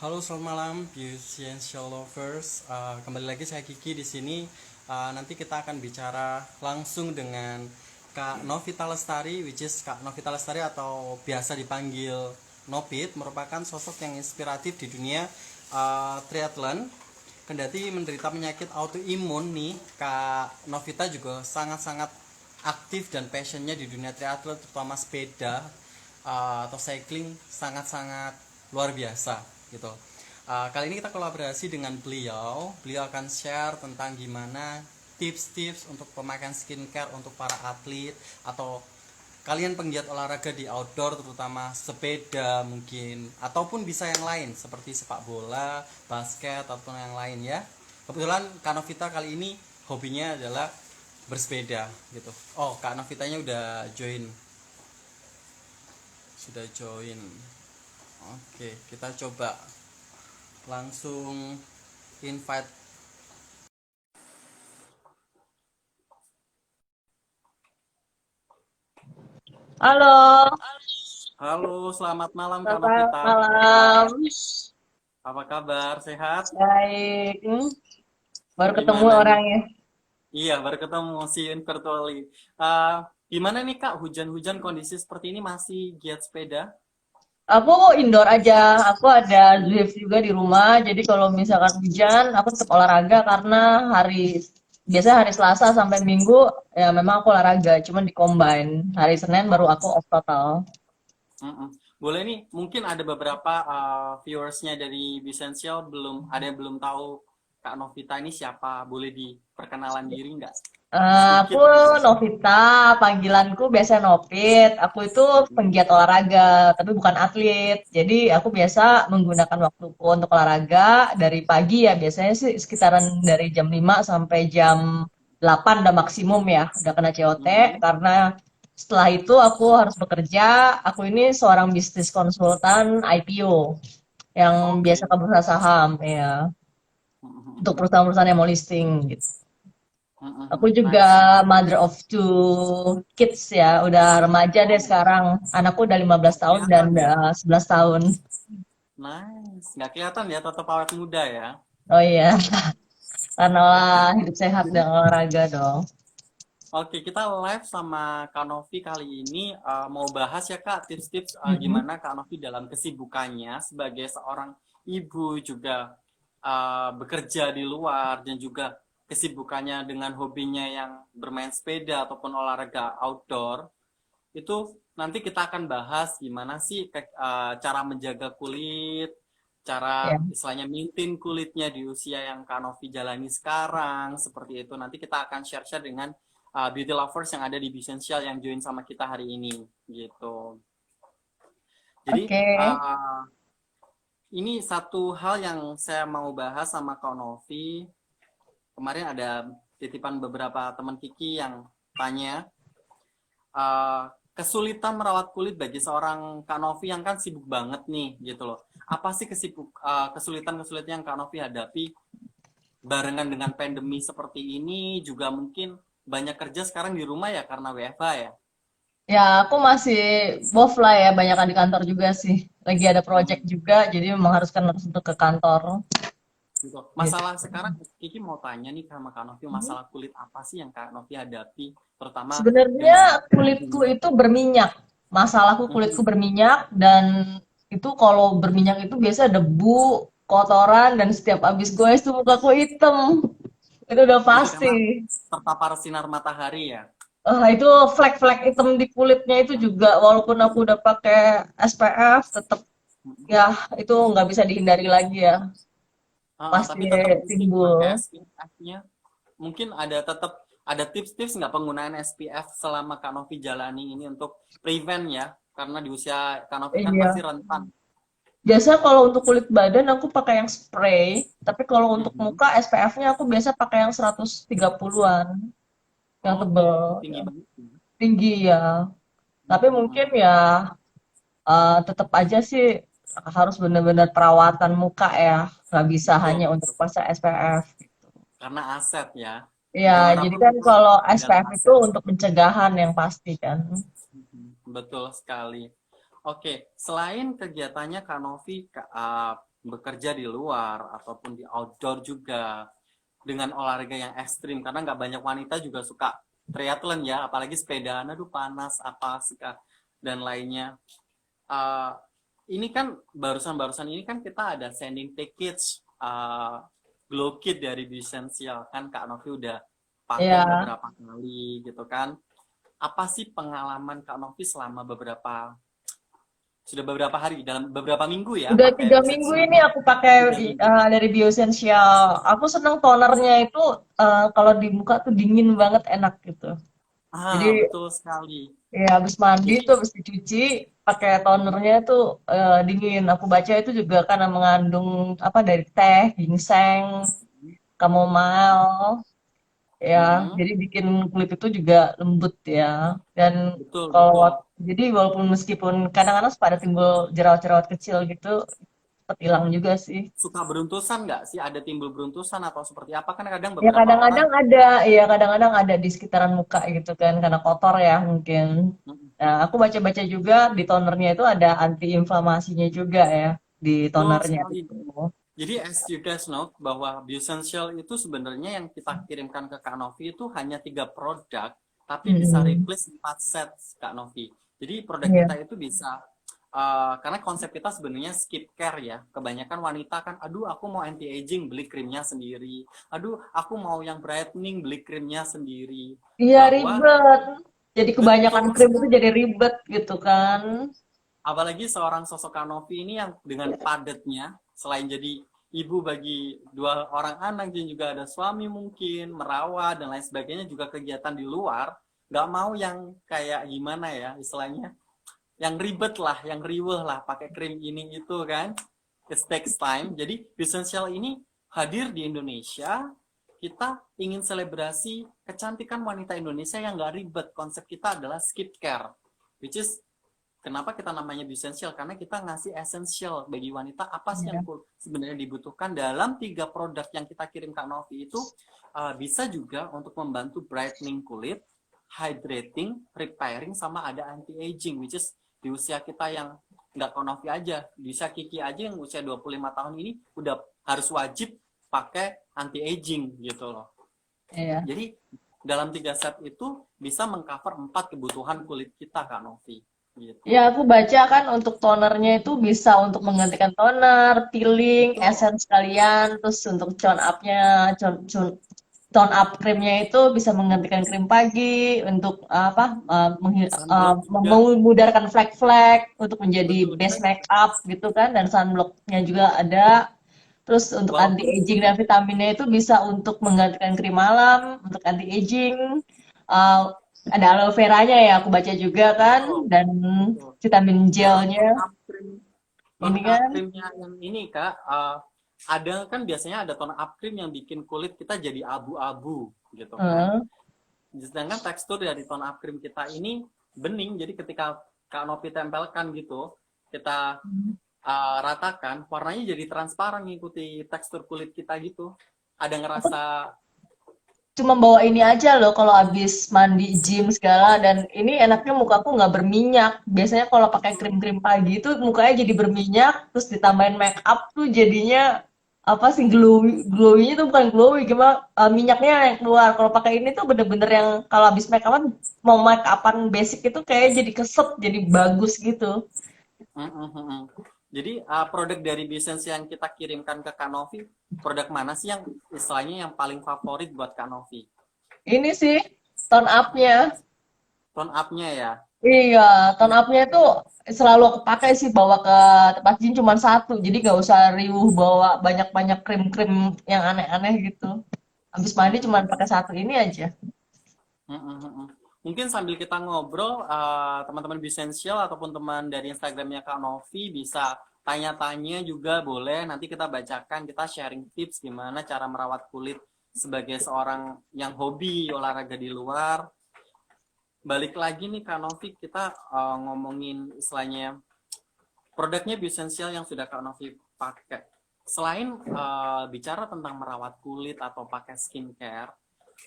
Halo, selamat malam, Beautician Lovers. Kembali lagi saya Kiki di sini. Nanti kita akan bicara langsung dengan Kak Novita Lestari, which is Kak Novita Lestari atau biasa dipanggil Novit, merupakan sosok yang inspiratif di dunia triathlon. Kendati menderita penyakit autoimun nih, Kak Novita juga sangat-sangat aktif dan passionnya di dunia triathlon, terutama sepeda atau cycling sangat-sangat luar biasa gitu. Kali ini kita kolaborasi dengan beliau. Beliau akan share tentang gimana tips-tips untuk pemakaian skincare untuk para atlet atau kalian penggiat olahraga di outdoor, terutama sepeda mungkin, ataupun bisa yang lain seperti sepak bola, basket ataupun yang lain ya. Kebetulan Kak Novita kali ini hobinya adalah bersepeda gitu. Oh, Kak Novitanya sudah join. Oke, kita coba langsung invite. Halo, Halo, selamat malam Kak selamat Novita. malam. Apa kabar? Sehat? Baik, baru ketemu Gimana nih? orangnya. Iya, baru ketemu, see you in virtually. Eh, Gimana nih Kak, hujan-hujan kondisi seperti ini masih giat sepeda? Aku indoor aja. Aku ada Zwift juga di rumah. Jadi kalau misalkan hujan, aku tetap olahraga karena biasanya hari Selasa sampai Minggu ya memang aku olahraga. Cuman di combine. Hari Senin baru aku off total. Mm-mm. Boleh nih, mungkin ada beberapa viewersnya dari Bisential ada yang belum tahu Kak Novita ini siapa. Boleh diperkenalan diri nggak? Aku Sedikit gitu. Novita, panggilanku biasa Novit. Aku itu penggiat olahraga, tapi bukan atlet. Jadi aku biasa menggunakan waktuku untuk olahraga dari pagi ya, biasanya sih sekitaran dari jam 5 sampai jam 8 udah maksimum ya, udah kena COT. Mm-mm. Karena setelah itu aku harus bekerja. Aku ini seorang bisnis konsultan IPO yang biasa Oke. ke bursa saham ya, untuk Mm-mm. perusahaan-perusahaan yang mau listing gitu. Aku Mm-mm. juga Nice. mother of two kids ya, udah remaja deh Oh, sekarang. Anakku udah 15 nggak tahun dan kelihatan ya. 11 tahun. Nice. Nggak kelihatan ya, tetap awet muda ya. Oh iya, karena Oke. hidup sehat dan olahraga dong. Oke, kita live sama Kak Novi kali ini mau bahas ya Kak tips-tips Mm-mm. gimana Kak Novi dalam kesibukannya sebagai seorang ibu juga bekerja di luar dan juga kesibukannya dengan hobinya yang bermain sepeda ataupun olahraga outdoor. Itu nanti kita akan bahas gimana sih cara menjaga kulit, Ya, cara istilahnya maintain kulitnya di usia yang Kak Novi jalani sekarang, seperti itu. Nanti kita akan share-share dengan beauty lovers yang ada di Bisential yang join sama kita hari ini, gitu. Jadi oke. ini satu hal yang saya mau bahas sama Kak Novi. Kemarin ada titipan beberapa teman Kiki yang tanya, uh, kesulitan merawat kulit bagi seorang Kak Novi yang kan sibuk banget nih gitu loh. Apa sih kesulitan-kesulitan yang Kak Novi hadapi barengan dengan pandemi seperti ini, juga mungkin banyak kerja sekarang di rumah ya karena WFH ya. Ya, aku masih bof lah ya, banyak di kantor juga sih. Lagi ada project Hmm, juga, jadi mengharuskan harus untuk ke kantor. gitu. Gitu. Masalah sekarang Kiki mau tanya nih sama Kak Novi, masalah kulit apa sih yang Kak Novi hadapi terutama Sebenarnya dengan kulitku itu berminyak. Masalahku kulitku berminyak dan itu kalau berminyak itu biasa debu, kotoran dan setiap habis goes tuh mukaku hitam. Itu udah itu karena pasti. terpapar sinar matahari ya. Itu flek-flek hitam di kulitnya itu juga walaupun aku udah pakai SPF tetap ya itu nggak bisa dihindari lagi ya. Pasti Tapi tetap penting pakai timbul. SPF-nya. Mungkin ada tetap ada tips-tips nggak penggunaan SPF selama Kak Novi jalani ini untuk prevent ya, karena di usia Kak Novi kan pasti Iya. rentan. Biasa kalau untuk kulit badan aku pakai yang spray, tapi kalau untuk Mhm. muka SPF-nya aku biasa pakai yang 130-an, yang Oke, tebel, tinggi ya. banget ya. Tinggi ya. Tapi mungkin Mhm. ya tetap aja sih harus benar-benar perawatan muka ya, nggak bisa Betul, hanya untuk betul. pasang SPF. Karena aset ya. Ya, jadi Bagaimanapun kan muka kalau adalah SPF itu aset. untuk pencegahan yang pasti kan. Mhm. Betul sekali. Oke, selain kegiatannya Kak Novi bekerja di luar ataupun di outdoor juga dengan olahraga yang ekstrim, karena nggak banyak wanita juga suka triathlon ya, apalagi sepedaan, aduh panas apa suka dan lainnya. Uh, ini kan barusan ini kan kita ada sending package Glow Kit dari Essential kan, Kak Novi udah pakai Ya, beberapa kali gitu kan. Apa sih pengalaman Kak Novi selama beberapa hari, dalam beberapa minggu ya udah pakai 3 minggu Essential? ini aku pakai 3 minggu. dari Bioessential. Aku seneng tonernya itu kalau di muka tuh dingin banget, enak gitu. Jadi Betul sekali. ya habis mandi Jadi tuh habis dicuci pakai tonernya tuh dingin. Aku baca itu juga karena mengandung apa dari teh, ginseng, chamomile. Ya, mm-mm, jadi bikin kulit itu juga lembut ya. Dan betul kalau betul. jadi walaupun meskipun kadang-kadang suka ada timbul jerawat-jerawat kecil gitu, cepet hilang juga sih. Suka beruntusan nggak sih? Ada timbul beruntusan atau seperti apa? Kan kadang Ya beberapa orang. kadang-kadang ada, ya kadang-kadang ada di sekitaran muka gitu kan karena kotor ya mungkin. Mm, Nah, aku baca-baca juga di tonernya itu ada anti-inflamasinya juga ya di betul tonernya sekali. itu. Jadi as you guys know bahwa Bioessential itu sebenarnya yang kita kirimkan ke Kak Novi itu hanya 3 produk, tapi bisa Mm-mm. replace 4 set Kak Novi. Jadi produk Iya. kita itu bisa karena konsep kita sebenarnya skip care ya. Kebanyakan wanita kan, aduh aku mau anti aging beli krimnya sendiri. Aduh aku mau yang brightening beli krimnya sendiri. Iya Bahwa ribet. Jadi kebanyakan betul krim itu jadi sekali. ribet gitu kan. Apalagi seorang sosok Kanovi ini yang dengan padatnya, selain jadi ibu bagi 2 orang anak dan juga ada suami mungkin, merawat dan lain sebagainya, juga kegiatan di luar, nggak mau yang kayak gimana ya istilahnya, yang ribet lah, yang riweh lah, pakai krim ini itu kan, it takes time. Jadi Essential ini hadir di Indonesia, kita ingin selebrasi kecantikan wanita Indonesia yang nggak ribet. Konsep kita adalah skip care, which is kenapa kita namanya essential, karena kita ngasih essential bagi wanita apa sih yang Iya. sebenarnya dibutuhkan dalam 3 produk yang kita kirim Kak Novi itu. Bisa juga untuk membantu brightening kulit, hydrating, repairing, sama ada anti aging, which is di usia kita yang nggak Kak Novi aja, di usia Kiki aja yang usia 25 tahun ini udah harus wajib pakai anti aging gitu loh. Iya. Jadi dalam 3 set itu bisa mengcover 4 kebutuhan kulit kita Kak Novi Ya, gitu. aku baca kan untuk tonernya itu bisa untuk menggantikan toner, peeling, Betul. essence kalian, terus untuk tone up-nya, tone up krimnya itu bisa menggantikan krim pagi, untuk apa, Sunblock juga. memudarkan flek-flek, untuk menjadi Betul, base kita makeup gitu kan, dan sunblocknya juga ada. Terus untuk anti walaupun aging dan vitaminnya itu bisa untuk menggantikan krim malam, untuk anti aging. Uh, ada aloe veranya ya, aku baca juga kan, betul, dan betul. vitamin Dalam gelnya tone up cream, tone ini up kan. creamnya yang ini Kak, ada kan biasanya ada tone up cream yang bikin kulit kita jadi abu-abu gitu kan. eh, Sedangkan tekstur dari tone up cream kita ini bening, jadi ketika Kak Novi tempelkan gitu, kita ratakan, warnanya jadi transparan ngikuti tekstur kulit kita gitu. Ada aku ngerasa. cuma bawa ini aja loh kalau habis mandi gym segala, dan ini enaknya mukaku nggak berminyak. Biasanya kalau pakai krim-krim pagi itu mukanya jadi berminyak, terus ditambahin make up tuh jadinya apa sih, glowy, glowy itu bukan glowy, gimana, minyaknya yang keluar. Kalau pakai ini tuh bener-bener yang kalau habis make upan, mau make upan basic itu kayak jadi keset, jadi bagus gitu. Mm, mm, mm, mm. Jadi produk dari bisnis yang kita kirimkan ke Kanovi, produk mana sih yang istilahnya yang paling favorit buat Kanovi? Ini sih tone up-nya. Tone up-nya ya. Iya, tone up-nya itu selalu aku pakai sih, bawa ke tempat gym cuma satu, jadi nggak usah riuh bawa banyak-banyak krim-krim yang aneh-aneh gitu. Habis mandi cuma Mm, pakai satu ini aja. mm, mm, mm, mm. Mungkin sambil kita ngobrol, teman-teman Bisential ataupun teman dari Instagramnya Kak Novi bisa tanya-tanya juga boleh. Nanti kita bacakan, kita sharing tips gimana cara merawat kulit sebagai seorang yang hobi olahraga di luar. Balik lagi nih Kak Novi, kita ngomongin istilahnya produknya Bioessential yang sudah Kak Novi pakai. Selain bicara tentang merawat kulit atau pakai skincare,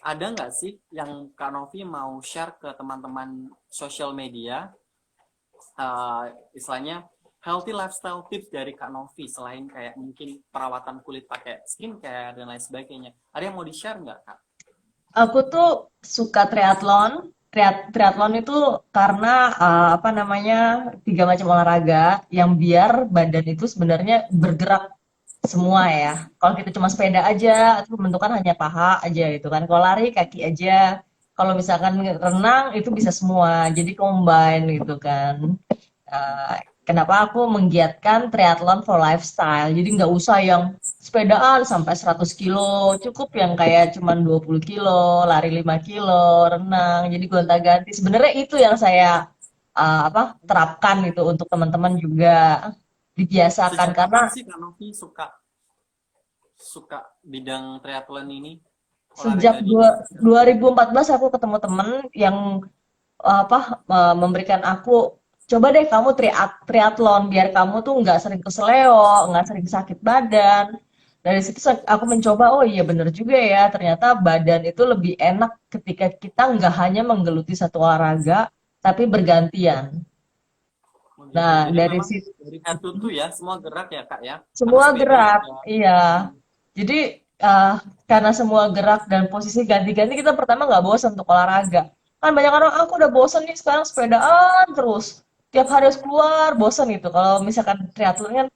ada nggak sih yang Kak Novi mau share ke teman-teman sosial media, istilahnya healthy lifestyle tips dari Kak Novi selain kayak mungkin perawatan kulit pakai skincare dan lain sebagainya. Ada yang mau di-share nggak, Kak? Aku tuh suka triathlon. Triathlon itu karena apa namanya, tiga macam olahraga yang biar badan itu sebenarnya bergerak semua ya. Kalau kita cuma sepeda aja, itu menentukan hanya paha aja gitu kan. Kalau lari kaki aja. Kalau misalkan renang itu bisa semua. Jadi combine gitu kan. Eh, Kenapa aku menggiatkan triathlon for lifestyle? Jadi nggak usah yang sepedaan sampai 100 kilo, cukup yang kayak cuman 20 kilo, lari 5 kilo, renang. Jadi gonta-ganti. Sebenarnya itu yang saya apa terapkan itu untuk teman-teman juga dibiasakan Sejak karena kapan sih Kak Novi suka suka bidang triathlon ini, sejak olahraga ini? 2014 aku ketemu temen yang apa memberikan aku coba deh kamu triathlon biar kamu tuh nggak sering keseleo, nggak sering sakit badan. Dari situ aku mencoba, oh iya bener juga ya, ternyata badan itu lebih enak ketika kita nggak hanya menggeluti satu olahraga, tapi bergantian. Oh gitu. Nah, Jadi dari memang situ dari head to toe ya, semua gerak ya Kak ya. Karena semua sepeda gerak, juga. iya. Hmm, Jadi eh, karena semua gerak dan posisi ganti-ganti kita pertama nggak bosan untuk olahraga. Kan banyak orang aku udah bosan nih sekarang sepedaan terus. Tiap hari harus keluar bosan gitu. Kalau misalkan triathlon kan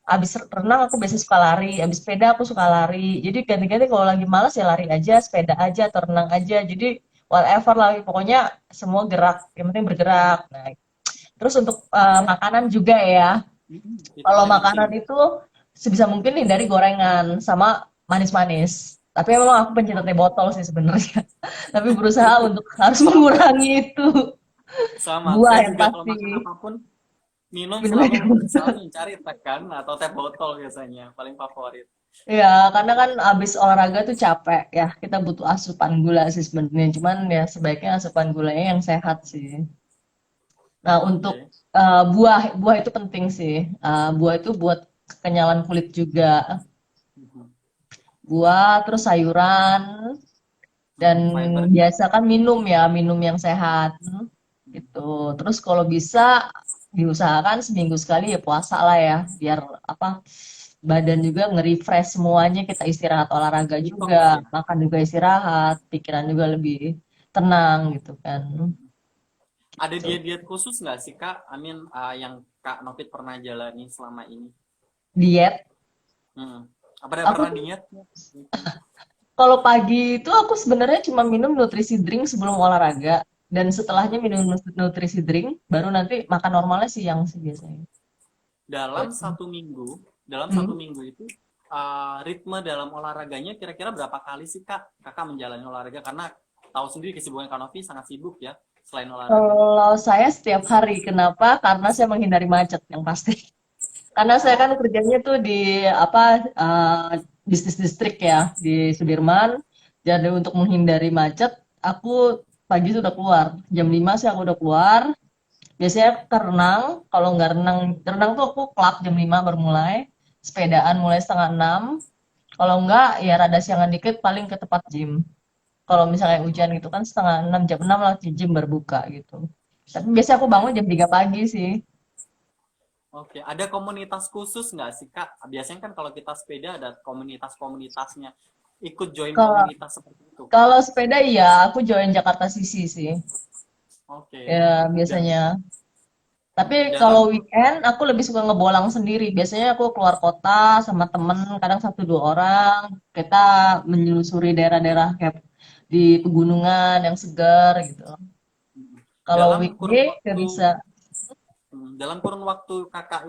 abis renang aku biasa suka lari, abis sepeda aku suka lari. Jadi ganti-ganti kalau lagi malas ya lari aja, sepeda aja atau renang aja. Jadi whatever lah pokoknya semua gerak, yang penting bergerak. Nah, terus untuk makanan juga ya. itu Kalau paling penting. makanan itu sebisa mungkin hindari gorengan sama manis-manis. Tapi memang aku pencinta teh botol sih sebenarnya. Tapi berusaha untuk harus Sama, mengurangi itu. sama. Buah Saya yang juga kalau pasti. makan apapun minum Minum selalu aja. mencari teh kan atau teh botol biasanya paling favorit. Ya, karena kan abis olahraga tuh capek ya. Kita butuh asupan gula sih sebenarnya. Cuman ya sebaiknya asupan gulanya yang sehat sih. Nah, untuk Oke. buah, buah itu penting sih. Buah itu buat kekenyalan kulit juga. Mhm. Buah, terus sayuran, dan Fiber ya. biasa kan minum ya, minum yang sehat gitu. Terus kalau bisa diusahakan seminggu sekali ya puasa lah ya, biar apa badan juga nge-refresh semuanya, kita istirahat olahraga Detox juga, ya. makan juga istirahat, pikiran juga lebih tenang gitu kan. Ada Gitu. diet-diet khusus nggak sih Kak? Amin, yang Kak Novit pernah jalani selama ini? Diet, Hmm. Apa ada aku pernah tuh diet? Mungkin. kalau pagi itu aku sebenarnya cuma minum nutrisi drink sebelum olahraga dan setelahnya minum nutrisi drink baru nanti makan normalnya siang sih biasanya. Dalam satu minggu, dalam Hmm. satu minggu itu ritme dalam olahraganya kira-kira berapa kali sih Kak Kakak menjalani olahraga? Karena tahu sendiri kesibukan Kak Novi sangat sibuk ya selain olahraga. Kalau saya setiap hari, kenapa? Karena saya menghindari macet yang pasti. Karena saya kan Oh, kerjanya tuh di apa bisnis distrik ya di Sudirman. Jadi untuk menghindari macet, aku pagi sudah keluar. Jam 5 sih aku udah keluar. Biasanya ke renang. Kalau nggak renang, renang tuh aku klub jam 5 baru mulai. Sepedaan mulai setengah 6. Kalau nggak, ya rada siangan dikit paling ke tempat gym. Kalau misalnya hujan gitu kan setengah 6, jam 6 lah gym berbuka gitu. Tapi biasanya aku bangun oke. jam 3 pagi sih. Oke, ada komunitas khusus nggak sih Kak? Biasanya kan kalau kita sepeda ada komunitas-komunitasnya. Ikut join Kalau komunitas seperti itu. kalau sepeda iya, aku join Jakarta Sisi sih. Oke. Ya Dan biasanya. Tapi kalau dalam weekend aku lebih suka ngebolang sendiri. Biasanya aku keluar kota sama temen, kadang 1 2 orang. Kita menelusuri daerah-daerah kayak di pegunungan yang segar gitu. Kalau dalam kurun weekday nggak waktu bisa. dalam kurun waktu kakak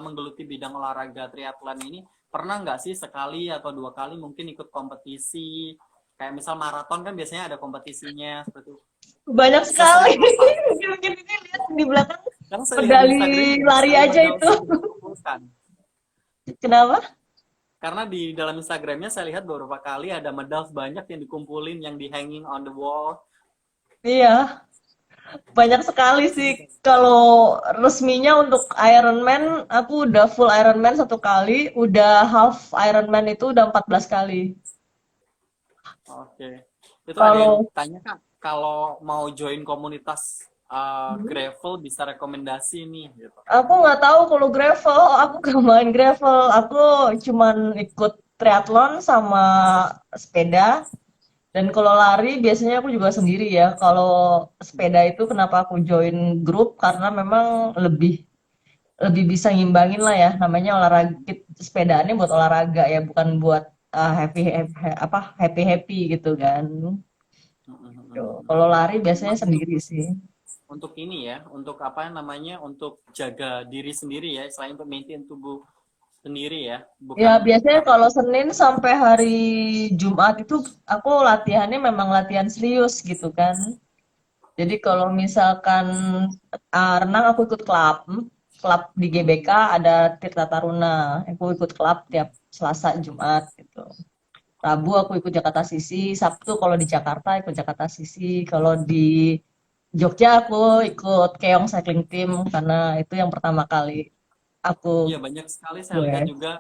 menggeluti bidang olahraga triathlon ini, pernah nggak sih sekali atau dua kali mungkin ikut kompetisi? Kayak misal maraton kan biasanya ada kompetisinya seperti itu. Banyak sekali. Sesering apa? Mungkin ini lihat di belakang Kan saya lihat di Instagram medali banyak lari sekali aja medal itu. yang dikumpulkan. Kenapa? Karena di dalam Instagramnya saya lihat beberapa kali ada medal banyak yang dikumpulin, yang di hanging on the wall. Iya, banyak sekali sih. Kalau resminya untuk Ironman, aku udah full Ironman 1 kali, udah half Ironman itu udah 14 kali. Oke. Itu ada yang Kalau tanya Kak, kalau mau join komunitas Gravel bisa rekomendasi nih gitu. Aku nggak tahu kalau gravel, aku gak main gravel. Aku cuman ikut triathlon sama sepeda. Dan kalau lari biasanya aku juga sendiri ya. Kalau sepeda itu kenapa aku join grup karena memang lebih lebih bisa ngimbangin lah ya. Namanya olahraga, sepedaannya buat olahraga ya, bukan buat happy, apa happy happy gitu kan. Tuh. Kalau lari biasanya Memang sendiri sih. untuk ini ya, untuk apa namanya, untuk jaga diri sendiri ya, selain untuk maintain tubuh sendiri ya, Ya, bukan biasanya karena kalau Senin sampai hari Jumat itu aku latihannya memang latihan serius gitu kan. Jadi kalau misalkan renang aku ikut klub, klub di GBK ada Tirta Taruna. Aku ikut klub tiap Selasa, Jumat gitu. Rabu aku ikut Jakarta Sisi, Sabtu kalau di Jakarta ikut Jakarta Sisi, kalau di Jogja aku ikut Keong Cycling Team karena itu yang pertama kali aku iya banyak sekali saya lihat gue. juga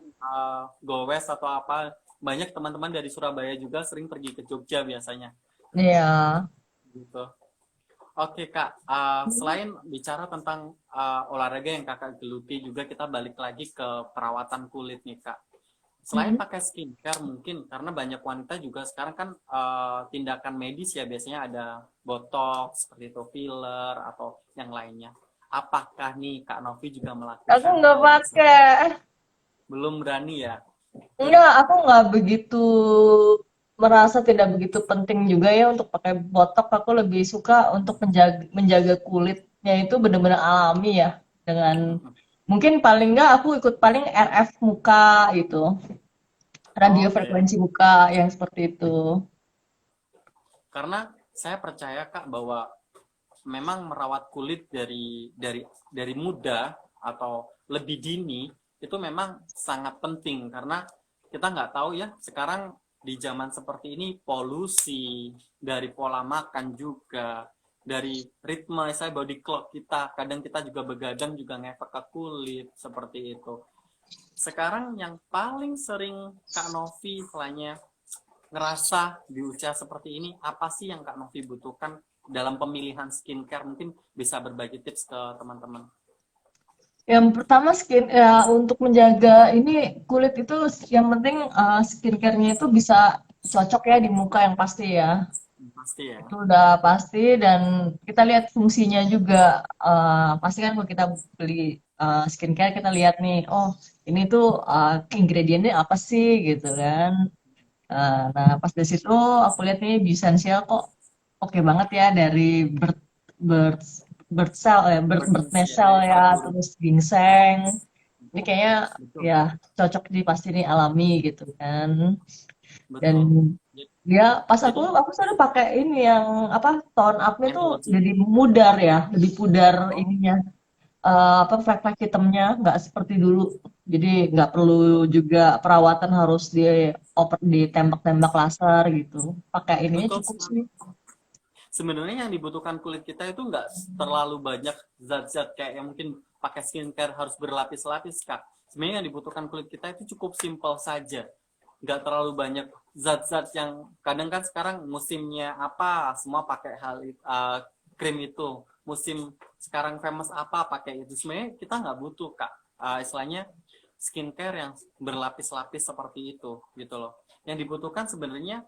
Gowes atau apa, banyak teman-teman dari Surabaya juga sering pergi ke Jogja biasanya Iya. gitu. Oke Kak, selain bicara tentang olahraga yang Kakak geluti juga, kita balik lagi ke perawatan kulit nih Kak. Selain Hmm. pakai skincare mungkin, karena banyak wanita juga sekarang kan tindakan medis ya, biasanya ada botox, seperti itu, filler, atau yang lainnya. Apakah nih Kak Novi juga Aku melakukan nggak hal yang sama? pakai. Belum berani ya? Enggak, aku nggak begitu merasa tidak begitu penting juga ya untuk pakai botok. Aku lebih suka untuk menjaga kulitnya itu benar-benar alami ya. Dengan mungkin paling nggak aku ikut paling RF muka gitu, radio Oke, frekuensi muka yang seperti itu. karena saya percaya Kak bahwa memang merawat kulit dari muda atau lebih dini itu memang sangat penting, karena kita nggak tahu ya sekarang di zaman seperti ini, polusi dari pola makan juga, dari ritme saya body clock kita, kadang kita juga begadang juga ngefek ke kulit seperti itu. Sekarang yang paling sering Kak Novi istilahnya ngerasa di usia seperti ini, apa sih yang Kak Novi butuhkan dalam pemilihan skincare? Mungkin bisa berbagi tips ke teman-teman. Yang pertama untuk menjaga ini kulit itu yang penting skincare-nya itu bisa cocok ya di muka yang pasti ya. Pasti ya. Itu udah pasti dan kita lihat fungsinya juga. Pasti kan kalau kita beli skincare kita lihat nih, oh ini tuh ingredientnya apa sih gitu kan. Nah pas dari situ aku lihat nih Essential kok oke banget ya dari bird bird bird cell ya bird Berfungsi ya cell dari ya sabur. terus ginseng. Ini kayaknya Betul, ya cocok nih pasti nih alami gitu kan. Dan betul. dia pas Jadi aku selalu pakai ini yang apa tone up-nya tuh anti-aging. jadi mudar ya, lebih pudar Oh, ininya apa flek-flek hitamnya nggak seperti dulu. Jadi nggak perlu juga perawatan harus ditembak-tembak laser gitu. Pakai ininya betul cukup sekali. sih. Sebenarnya yang dibutuhkan kulit kita itu nggak terlalu banyak zat-zat kayak yang mungkin pakai skincare harus berlapis-lapis, Kak. Sebenarnya yang dibutuhkan kulit kita itu cukup simpel saja. Nggak terlalu banyak zat-zat yang kadang kan sekarang musimnya apa, semua pakai krim itu. Musim sekarang famous apa, pakai itu. Sebenarnya kita nggak butuh, Kak. Istilahnya skincare yang berlapis-lapis seperti itu, gitu loh. Yang dibutuhkan sebenarnya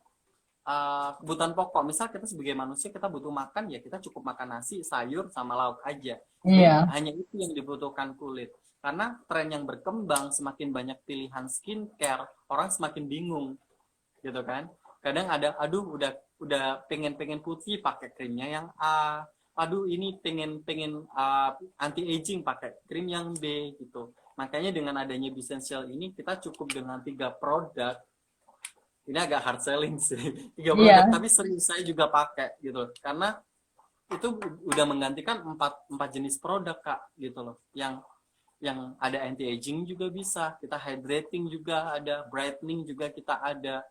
kebutuhan pokok. Misal kita sebagai manusia kita butuh makan, ya kita cukup makan nasi, sayur, sama lauk aja. Sebenarnya Iya. hanya itu yang dibutuhkan kulit. Karena tren yang berkembang, semakin banyak pilihan skincare, orang semakin bingung, gitu kan. Kadang ada, aduh udah pengen putih pakai krimnya yang A, aduh ini pengen anti aging pakai krim yang B gitu. Makanya dengan adanya Essential ini kita cukup dengan 3 produk. Ini agak hard selling sih, 3 produk, Iya. tapi serius saya juga pakai gitu, karena itu udah menggantikan empat jenis produk Kak gitu loh, yang ada anti aging juga bisa kita, hydrating juga ada, brightening juga kita ada,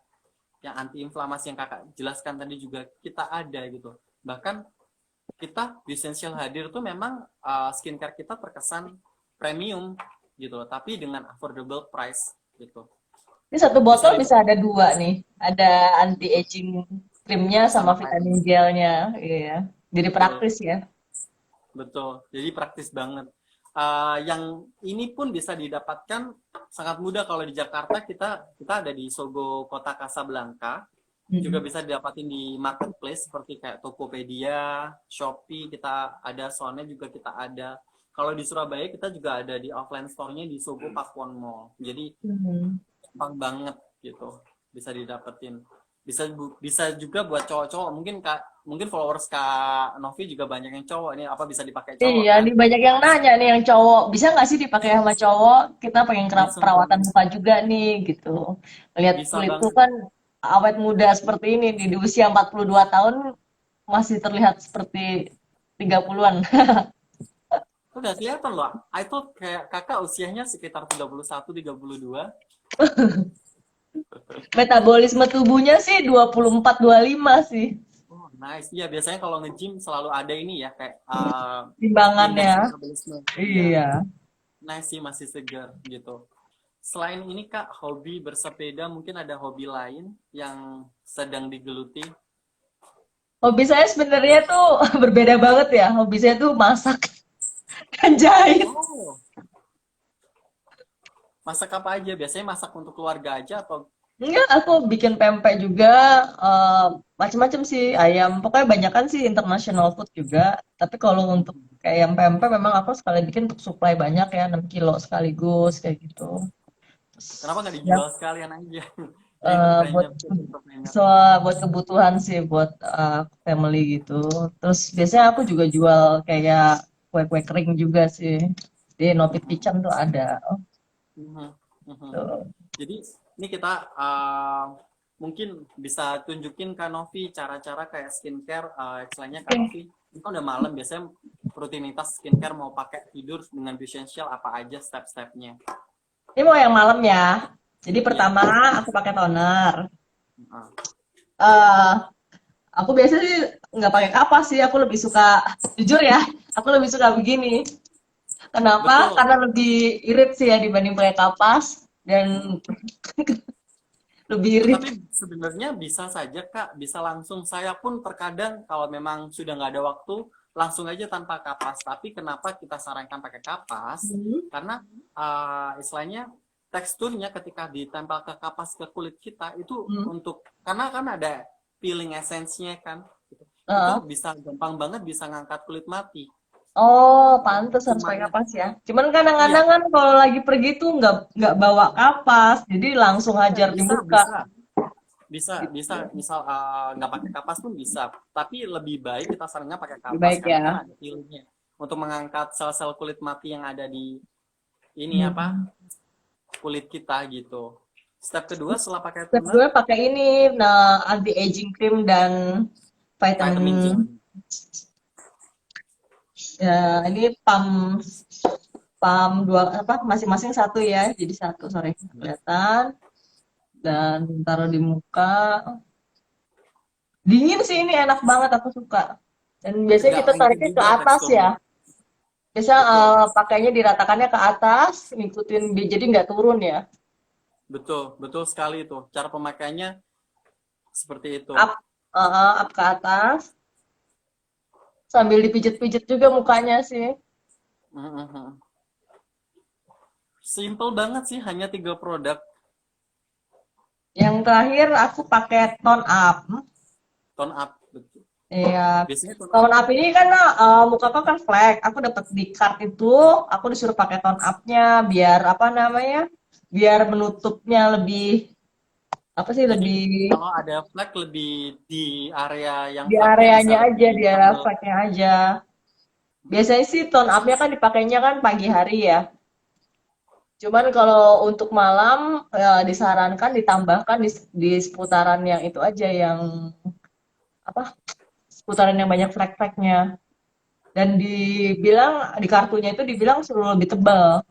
yang anti inflamasi yang Kakak jelaskan tadi juga kita ada gitu. Bahkan kita di Essential hadir tuh memang skincare kita terkesan premium gitu loh, tapi dengan affordable price gitu. Ini satu Bisa botol bisa dibayar ada dua nih. Ada anti aging krimnya sama sama vitamin price. gelnya. Iya. Jadi Betul. praktis ya. betul. Jadi praktis banget. Yang ini pun bisa didapatkan sangat mudah kalau di Jakarta kita ada di Sogo Kota Kasablanka. Juga bisa didapatin di marketplace seperti kayak Tokopedia, Shopee, kita ada, soalnya juga kita ada. Kalau di Surabaya kita juga ada di offline store-nya di Sogo Pakuwon Mall. Jadi Hmm. gampang banget gitu, bisa didapetin. Bisa juga buat cowok-cowok. Mungkin followers Kak Novi juga banyak yang cowok. Ini apa bisa dipakai cowok Iya, kan? nih banyak yang nanya nih yang cowok, bisa nggak sih dipakai sama cowok? Kita pengen Bisa perawatan banget. muka juga nih, gitu. Lihat Bisa kulitku banget. kan awet muda seperti ini, di usia 42 tahun masih terlihat seperti 30-an. Udah kelihatan loh. I thought kayak kakak usianya sekitar 31, 32. Metabolisme tubuhnya sih 24, 25 sih, Oh, nice. Iya, biasanya kalau nge-gym selalu ada ini ya, kayak indeks timbangannya. metabolisme. Iya, Iya. nice sih, masih segar gitu. Selain ini Kak, hobi bersepeda, mungkin ada hobi lain yang sedang digeluti? Hobi saya sebenarnya tuh berbeda banget ya. Hobi saya tuh masak dan jahit. Oh, masak apa aja? Biasanya masak untuk keluarga aja atau? Enggak, aku bikin pempek juga, macem-macem sih, ayam. Pokoknya banyak kan sih international food juga. Tapi kalau untuk kayak yang pempek memang aku sekali bikin untuk supply banyak ya, 6 kilo sekaligus kayak gitu. Terus, Kenapa nggak ya, dijual sekalian aja? Jadi banyak buat banyak. buat kebutuhan sih, buat family gitu. Terus biasanya aku juga jual kayak kue-kue kering juga sih. Di Nopit Kitchen tuh ada. Oh, Mhm, mhm. tuh. Jadi ini kita mungkin bisa tunjukin Kak Novi cara-cara kayak skincare. Istilahnya Kak Oke. Novi, ini kan udah malam, biasanya rutinitas skincare mau pakai tidur dengan Essential apa aja step-stepnya. Ini mau yang malam ya. Jadi Iya. pertama aku pakai toner. Ah, eh aku biasanya sih nggak pakai kapas sih. Aku lebih suka, jujur ya, aku lebih suka begini. Kenapa? betul. Karena lebih irit sih ya dibanding pakai kapas dan lebih irit. Tapi sebenarnya bisa saja Kak, bisa langsung. Saya pun terkadang kalau memang sudah nggak ada waktu, langsung aja tanpa kapas. Tapi kenapa kita sarankan pakai kapas? Hmm. Karena istilahnya teksturnya ketika ditempel ke kapas ke kulit kita itu Hmm. untuk, karena kan ada peeling essence-nya kan. Itu Heeh. bisa gampang banget bisa ngangkat kulit mati. Oh, pantes harus pakai Cuman kapas ya. Cuman iya, kadang-kadang kan kalau lagi pergi tuh nggak bawa kapas, jadi langsung ya hajar di bisa muka. bisa bisa bisa Gitu. misal nggak pakai kapas pun bisa, tapi lebih baik kita sarannya pakai Lebih kapas baik karena kan ya. ada peelingnya untuk mengangkat sel-sel kulit mati yang ada di ini apa Hmm. kulit kita gitu. Step kedua Terus setelah pakai step toner, gue pakai ini, nah, anti aging cream dan vitamin C. vitamin. Ya, ini pam dua apa masing-masing satu ya. Jadi satu, sorry, kelihatan dan taruh di muka. Dingin sih ini enak banget aku suka. Dan biasanya Nggak kita lengket tariknya ke juga atas ya. teksturnya. Biasa Betul, pakainya diratakannya ke atas, ngikutin jadi nggak turun ya. betul, betul sekali itu. Cara pemakaiannya seperti itu. Up, up ke atas, sambil dipijit-pijit juga mukanya sih. Mhm. Simple banget sih, hanya 3 produk. Yang terakhir aku pakai tone up. Tone up, betul. Iya, Biasanya tone up. tone up ini kan mukaku kan flek. Aku dapat di card itu, aku disuruh pakai tone up-nya biar apa namanya? Biar menutupnya lebih apa sih Jadi lebih kalau ada flek lebih di area yang di fleknya bisa areanya aja, lebih di area tebal. fleknya aja. Biasanya sih tone up-nya kan dipakainya kan pagi hari ya. Cuman kalau untuk malam disarankan ditambahkan di seputaran yang itu aja yang apa? Seputaran yang banyak flek-fleknya. Dan dibilang di kartunya itu dibilang suruh lebih tebal.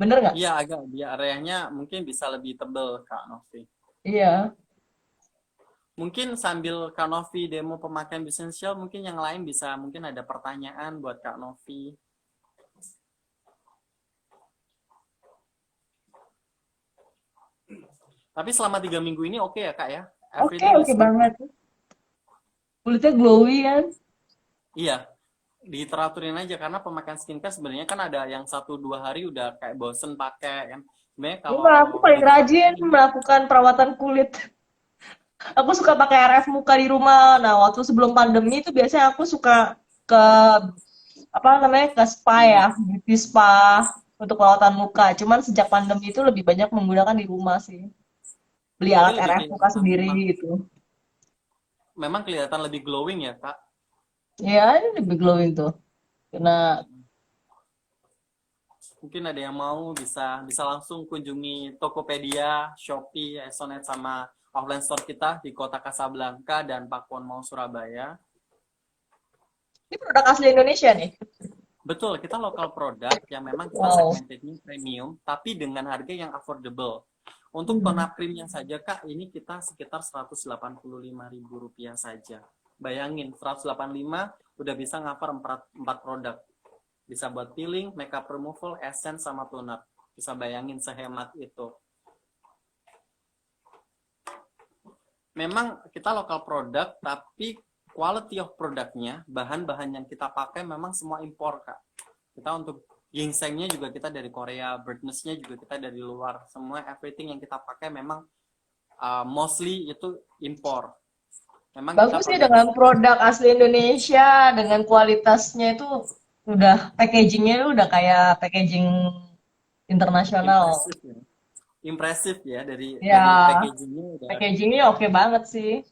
Bener nggak? Iya, agak di areanya mungkin bisa lebih tebal Kak Novi. Iya. Mungkin sambil Kak Novi demo pemakaian Essential, mungkin yang lain bisa mungkin ada pertanyaan buat Kak Novi. Tapi selama 3 minggu ini oke ya Kak ya? Oke, Everything oke is good. banget. Kulitnya glowy kan? Iya, diteraturin aja, karena pemakaian skincare sebenarnya kan ada yang 1-2 hari udah kayak bosen pakai kan. Sebenarnya Enggak, aku kalau paling dengan rajin melakukan perawatan kulit. Aku suka pakai RF muka di rumah. Nah, waktu sebelum pandemi itu biasanya aku suka ke apa namanya ke spa ya, klinik, beauty spa untuk perawatan muka. Cuman sejak pandemi itu lebih banyak menggunakan di rumah sih. Beli tapi alat lebih RF muka kelihatan sendiri memang, gitu. memang kelihatan lebih glowing ya Kak. Ya, ini lebih glowing tuh. Karena Mungkin ada yang mau bisa bisa langsung kunjungi Tokopedia, Shopee, Esonet sama offline store kita di Kota Kasablanka dan Pakuan Mall Surabaya. ini produk asli Indonesia nih. Betul, kita lokal produk yang memang kita Wow. segmentednya premium, tapi dengan harga yang affordable. Untuk Hmm. toner creamnya saja, Kak, ini kita sekitar Rp185.000 saja. Bayangin, 185 udah bisa cover 4 produk. Bisa buat peeling, makeup removal, essence, sama toner. Bisa bayangin sehemat itu. Memang kita lokal produk, tapi quality of produknya, bahan-bahan yang kita pakai memang semua impor, Kak. Kita untuk ginsengnya juga kita dari Korea, birdnestnya juga kita dari luar. Semua everything yang kita pakai memang mostly itu impor. Memang kita Bagus sih dengan produksi produk asli Indonesia, dengan kualitasnya itu udah packagingnya udah kayak packaging internasional. impresif ya. Impresif ya, Ya, dari packagingnya udah. packagingnya oke banget sih.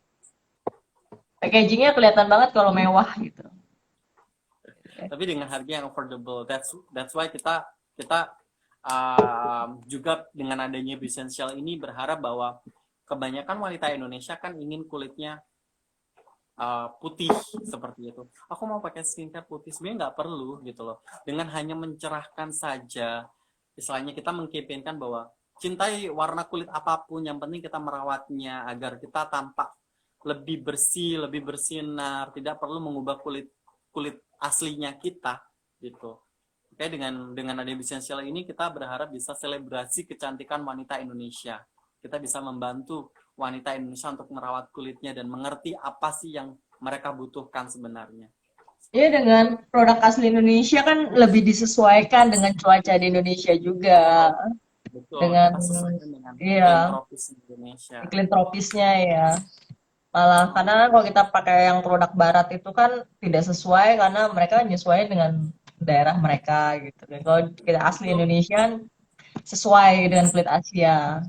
Packagingnya kelihatan banget kalau mewah gitu. Tapi dengan harga yang affordable. That's why kita kita juga dengan adanya Essential ini berharap bahwa kebanyakan wanita Indonesia kan ingin kulitnya putih seperti itu. Aku mau pakai skincare putih, sebenarnya nggak perlu gitu loh. Dengan hanya mencerahkan saja, istilahnya kita mengkampanyekan bahwa cintai warna kulit apapun, yang penting kita merawatnya agar kita tampak lebih bersih, lebih bersinar, tidak perlu mengubah kulit kulit aslinya kita gitu. Oke, dengan ada Essential ini kita berharap bisa selebrasi kecantikan wanita Indonesia. Kita bisa membantu wanita Indonesia untuk merawat kulitnya dan mengerti apa sih yang mereka butuhkan sebenarnya. Iya, dengan produk asli Indonesia kan lebih disesuaikan dengan cuaca di Indonesia juga. Betul, betul. Dengan Kita sesuaikan dengan iklim iya, tropis Indonesia. iklim tropisnya ya. Malah karena kan kalau kita pakai yang produk barat itu kan tidak sesuai karena mereka menyesuaikan dengan daerah mereka gitu. Dan kalau kita asli Betul, Indonesia kan sesuai dengan kulit Asia.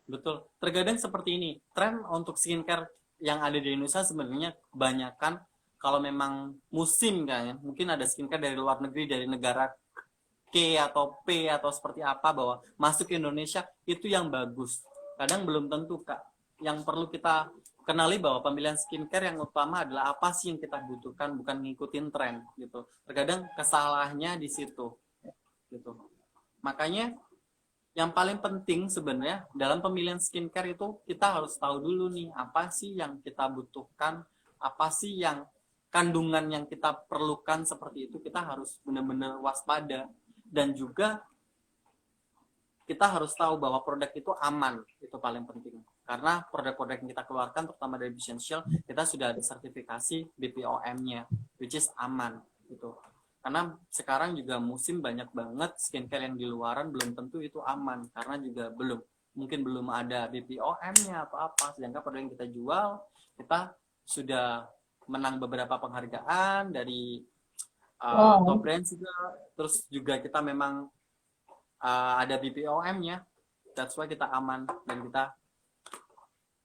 betul. Terkadang seperti ini. Tren untuk skincare yang ada di Indonesia sebenarnya kebanyakan kalau memang musim kan ya. Mungkin ada skincare dari luar negeri, dari negara K atau P atau seperti apa, bahwa masuk ke Indonesia itu yang bagus. Kadang belum tentu, Kak. Yang perlu kita kenali bahwa pemilihan skincare yang utama adalah apa sih yang kita butuhkan, bukan ngikutin tren gitu. Terkadang kesalahannya di situ gitu. Makanya yang paling penting sebenarnya dalam pemilihan skincare itu kita harus tahu dulu nih apa sih yang kita butuhkan, apa sih yang kandungan yang kita perlukan, seperti itu kita harus benar-benar waspada. Dan juga kita harus tahu bahwa produk itu aman, itu paling penting. Karena produk-produk yang kita keluarkan, terutama dari Essential, kita sudah ada sertifikasi BPOM-nya, which is aman. Gitu. Karena sekarang juga musim banyak banget skincare yang di luaran, belum tentu itu aman. Karena juga mungkin belum ada BPOM-nya atau apa. Sedangkan produk yang kita jual, kita sudah menang beberapa penghargaan dari top Wow, brand juga. Terus juga kita memang ada BPOM-nya, that's why kita aman dan kita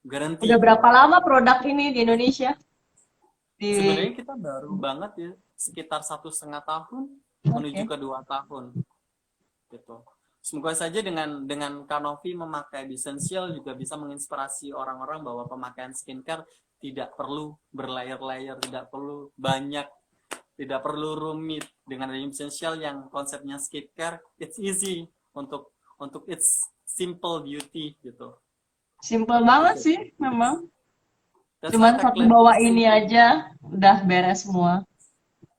udah garansi. berapa lama produk ini di Indonesia? Di Sebenarnya kita baru banget ya, sekitar 1,5 tahun menuju Oke. ke 2 tahun gitu. Semoga saja dengan Kanovi memakai Essential juga bisa menginspirasi orang-orang bahwa pemakaian skincare tidak perlu berlayer-layer, tidak perlu banyak, tidak perlu rumit. Dengan Essential yang konsepnya skincare, it's easy untuk it's simple beauty gitu. Simple banget sih memang. That's why Cuman satu tagline bawa is ini simple. aja udah beres semua.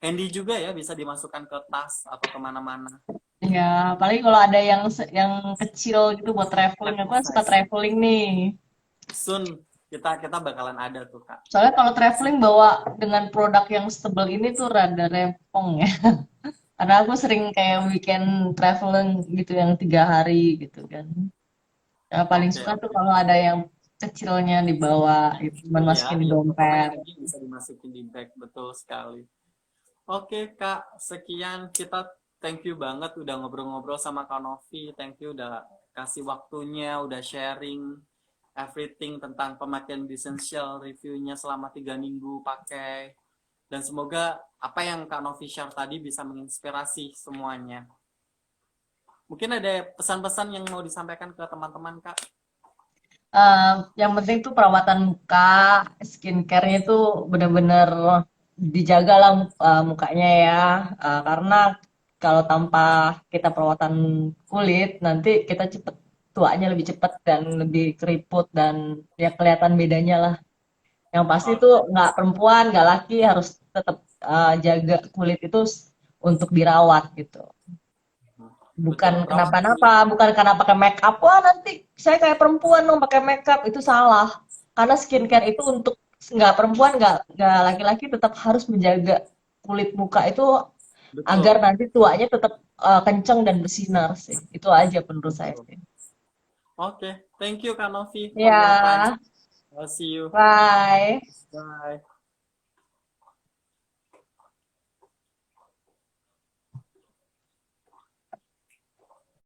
Handy juga ya, bisa dimasukkan ke tas atau kemana-mana. Ya, apalagi kalau ada yang kecil gitu buat traveling. Aku Travel kan suka size. traveling nih. Soon kita bakalan ada tuh Kak. Soalnya kalau traveling bawa dengan produk yang setebal ini tuh rada rempong ya. Karena aku sering kayak weekend traveling gitu yang 3 hari gitu kan. Yang paling Oke, suka tuh oke. kalau ada yang kecilnya dibawa, itu Kecil ya, masukin di yang potongannya dompet. kecil bisa dimasukin di bag, betul sekali. Oke Kak, sekian kita thank you banget udah ngobrol-ngobrol sama Kak Novi. Thank you udah kasih waktunya, udah sharing everything tentang pemakaian essential reviewnya selama 3 minggu pakai. Dan semoga apa yang Kak Novi share tadi bisa menginspirasi semuanya. Mungkin ada pesan-pesan yang mau disampaikan ke teman-teman Kak? Yang penting tuh perawatan muka, skincare-nya tuh bener-bener dijaga lah mukanya ya. Karena kalau tanpa kita perawatan kulit, nanti kita cepet tuanya lebih cepet dan lebih keriput dan ya kelihatan bedanya lah. Yang pasti tuh Oke. nggak perempuan, nggak laki harus tetap jaga kulit itu untuk dirawat gitu. Betul, Bukan rawat kulit. kenapa-napa, bukan karena pakai make up. Wah, nanti saya kayak perempuan dong pakai make up. Itu salah. Karena skincare itu untuk nggak perempuan, nggak laki-laki tetap harus menjaga kulit muka itu agar Betul, nanti tuanya tetap kenceng dan bersinar sih. Itu aja menurut saya betul. sih. Oke, thank you Kak Novi for your time. Ya, I'll see you. bye. Bye.